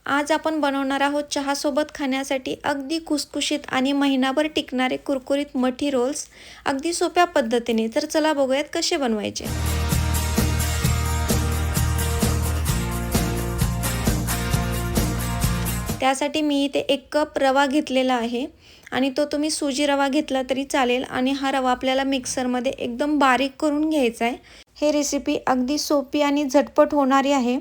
आज आपण बनवणार आहोत चहासोबत खाण्यासाठी अगदी खुसखुशीत आणि महिनाभर टिकणारे कुरकुरीत मठी रोल्स अगदी सोप्या पद्धतीने। तर चला बघूयात कसे बनवायचे। त्यासाठी मी इथे 1 कप रवा घेतलेला आहे आणि तो तुम्ही सुजी रवा घेतला तरी चालेल आणि हा रवा आपल्याला मिक्सरमध्ये एकदम बारीक करून घ्यायचा आहे। हे रेसिपी अगदी सोपी आणि झटपट होणारी आहे।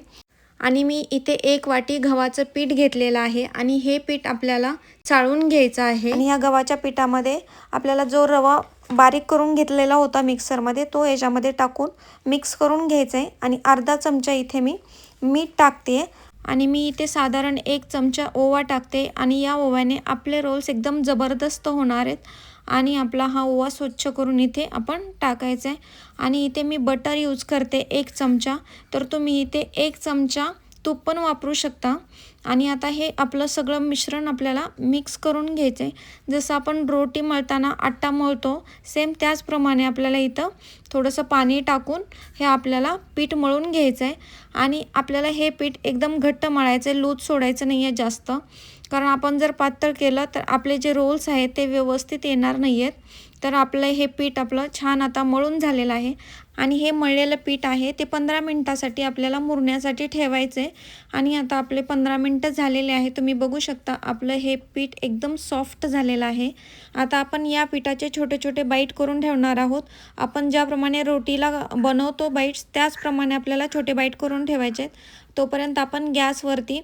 आणि मी इथे 1 वाटी गव्हाचं पीठ घेतलेलं आहे आणि हे पीठ आपल्याला चाळून घ्यायचं आहे। आणि या गव्हाच्या पिठामध्ये आपल्याला जो रवा बारीक करून घेतलेला होता मिक्सरमध्ये तो याच्यामध्ये टाकून मिक्स करून घ्यायचा आहे। आणि अर्धा चमचा इथे मी मीठ टाकते आणि मी इथे साधारण 1 चमचा ओवा टाकते आणि या ओव्याने आपले रोल्स एकदम जबरदस्त होणार आहेत। आणि आपला हा ओवा स्वच्छ करून इथे आपण टाकायचा आहे। आणि इथे मी बटर यूज करते 1 चमचा, तर तुम्ही इथे 1 चमचा तूप पण वापरू शकता। आणि आता हे आपलं सगळं मिश्रण आपल्याला मिक्स करून घ्यायचं आहे। जसं आपण रोटी मळताना आटा मळतो सेम त्याचप्रमाणे आपल्याला इथं थोडंसं पाणी टाकून हे आपल्याला पीठ मळून घ्यायचं आहे। आणि आपल्याला हे पीठ एकदम घट्ट मळायचं आहे, लूज सोडायचं नाही आहे जास्त, कारण आपण जर पातळ केलं तर आपले जे रोल्स आहेत ते व्यवस्थित येणार नाही आहेत। तर आपलं हे पीठ आपलं छान आता मळून झालेलं आहे आणि हे मळलेलं पीठ आहे ते 15 मिनिटासाठी आपल्याला मुरण्यासाठी ठेवायचं आहे। आणि आता आपले 15 मिनिटं झालेले आहे, तुम्ही बघू शकता आपलं हे पीठ एकदम सॉफ्ट झालेलं आहे। आता आपण या पिठाचे छोटे छोटे बाईट करून ठेवणार आहोत। आपण ज्याप्रमाणे रोटीला बनवतो बाईट्स त्याचप्रमाणे आपल्याला छोटे बाईट करून ठेवायचे आहेत। तोपर्यंत आपण गॅसवरती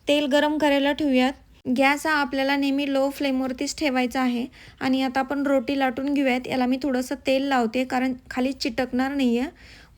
तेल गरम करायला ठेवूयात। गॅस हा आपल्याला नेहमी लो फ्लेमवरतीच ठेवायचा आहे। आणि आता आपण रोटी लाटून घेऊयात। याला मी थोडंसं तेल लावते कारण खाली चिटकणार नाही आहे,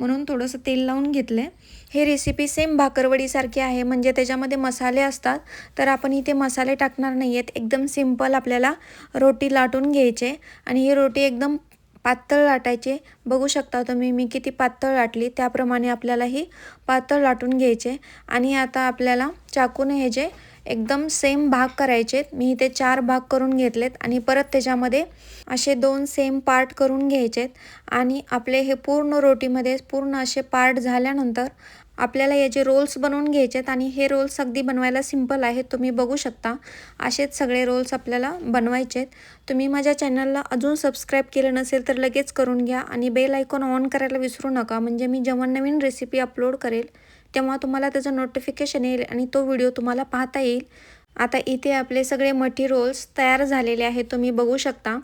म्हणून थोडंसं तेल लावून घेतलं आहे। हे रेसिपी सेम भाकरवडीसारखी आहे, म्हणजे त्याच्यामध्ये मसाले असतात, तर आपण इथे मसाले टाकणार नाही आहेत। एकदम सिंपल आपल्याला रोटी लाटून घ्यायचे आणि ही रोटी एकदम पातळ लाटायचे। बघू शकता तुम्ही मी किती पातळ लाटली, त्याप्रमाणे आपल्याला ही पातळ लाटून घ्यायचे। आणि आता आपल्याला चाकूने हे जे एकदम सेम भाग करायचे। मी इथे 4 भाग करून घेतलेत आणि परत त्याच्यामध्ये असे 2 सेम पार्ट करून घ्यायचेत। आणि आपले हे पूर्ण रोटीमध्ये पूर्ण असे पार्ट झाल्यानंतर आपल्याला याचे रोल्स बनवून घ्यायचे आहेत। आणि हे रोल्स अगदी बनवायला सिंपल आहेत, तुम्ही बघू शकता असेच सगळे रोल्स आपल्याला बनवायचे आहेत। तुम्ही माझ्या चॅनलला अजून सबस्क्राईब केलं नसेल तर लगेच करून घ्या आणि बेल आयकॉन ऑन करायला विसरू नका, म्हणजे मी जेव्हा नवीन रेसिपी अपलोड करेल तेव्हा तुम्हाला त्याचं नोटिफिकेशन येईल आणि तो व्हिडिओ तुम्हाला पाहता येईल। आता इथे आपले सगळे मठी रोल्स तयार झालेले आहेत, तुम्ही बघू शकता।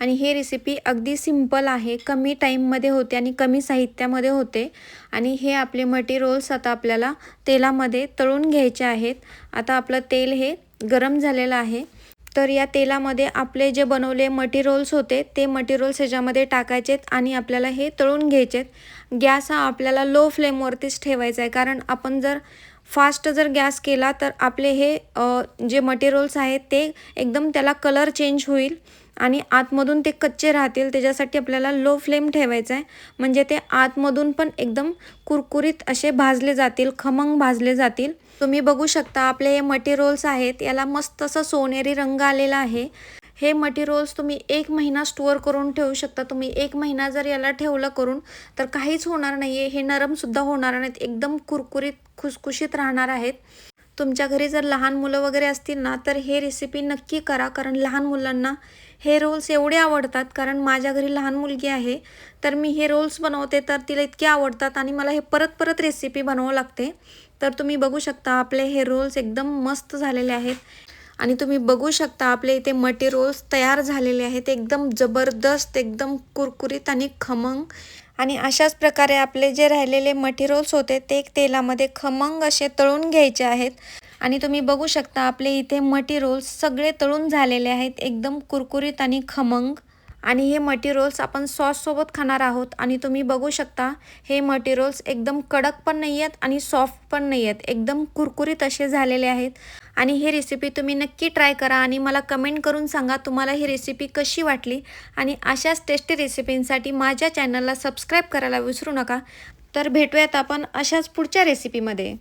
आणि हे रेसिपी अगदी सिंपल आहे, कमी टाईममध्ये होते आणि कमी साहित्यामध्ये होते। आणि हे आपले मठी रोल्स आता आपल्याला तेलामध्ये तळून घ्यायचे आहेत। आता आपलं तेल हे गरम झालेलं आहे, तर या तेलामध्ये आपले जे बनवले मठी रोल्स होते ते मठी रोल्स ह्याच्यामध्ये टाकायचेत आणि आपल्याला हे तळून घ्यायचेत। गॅस हा आपल्याला लो फ्लेमवरतीच ठेवायचा आहे, कारण आपण जर फास्ट जर गॅस केला तर आपले हे जे मटी रोल्स आहेत ते एकदम त्याला कलर चेंज होईल आणि आतमधून ते कच्चे राहतील। त्याच्यासाठी आपल्याला लो फ्लेम ठेवायचा आहे, म्हणजे ते आतमधून पण एकदम कुरकुरीत असे भाजले जातील, खमंग भाजले जातील। तुम्ही बघू शकता आपले हे मटी रोल्स आहेत याला मस्त असं सोनेरी रंग आलेला आहे। हे मटी रोल्स तुम्ही 1 महिना स्टोअर करून ठेवू शकता। तुम्ही 1 महिना जर याला ठेवलं करून तर काहीच होणार नाही आहे, हे नरमसुद्धा होणार नाहीत, एकदम कुरकुरीत खुसखुशीत राहणार आहेत। तुमच्या घरी जर लहान मुलं वगैरे असतील ना तर हे रेसिपी नक्की करा, कारण लहान मुलांना हे रोल्स एवढे आवडतात। कारण माझ्या घरी लहान मुलगी आहे, तर मी हे रोल्स बनवते तर तिला इतके आवडतात आणि मला हे परत परत रेसिपी बनवावं लागते। तर तुम्ही बघू शकता आपले हे रोल्स एकदम मस्त झालेले आहेत। आणि तुम्ही बघू शकता आपले इथे मटी रोल्स तयार झालेले आहेत, एकदम जबरदस्त, एकदम कुरकुरीत आणि खमंग। आणि अशाच प्रकारे आपले जे राहिलेले मठी रोल्स होते ते तेलामध्ये खमंग असे तळून घ्यायचे आहेत। आणि तुम्ही बघू शकता आपले इथे मठी रोल्स सगळे तळून झालेले आहेत, एकदम कुरकुरीत आणि खमंग। आणि हे मटी रोल्स आपण सॉससोबत खाणार आहोत। आणि तुम्ही बघू शकता हे मटी रोल्स एकदम कडक पण नाही आहेत आणि सॉफ्ट पण नाही आहेत, एकदम कुरकुरीत असे झालेले आहेत। आणि ही रेसिपी तुम्ही नक्की ट्राय करा आणि मला कमेंट करून सांगा तुम्हाला ही रेसिपी कशी वाटली। आणि अशाच टेस्टी रेसिपींसाठी माझ्या चॅनलला सबस्क्राईब करायला विसरू नका। तर भेटूयात आपण अशाच पुढच्या रेसिपीमध्ये।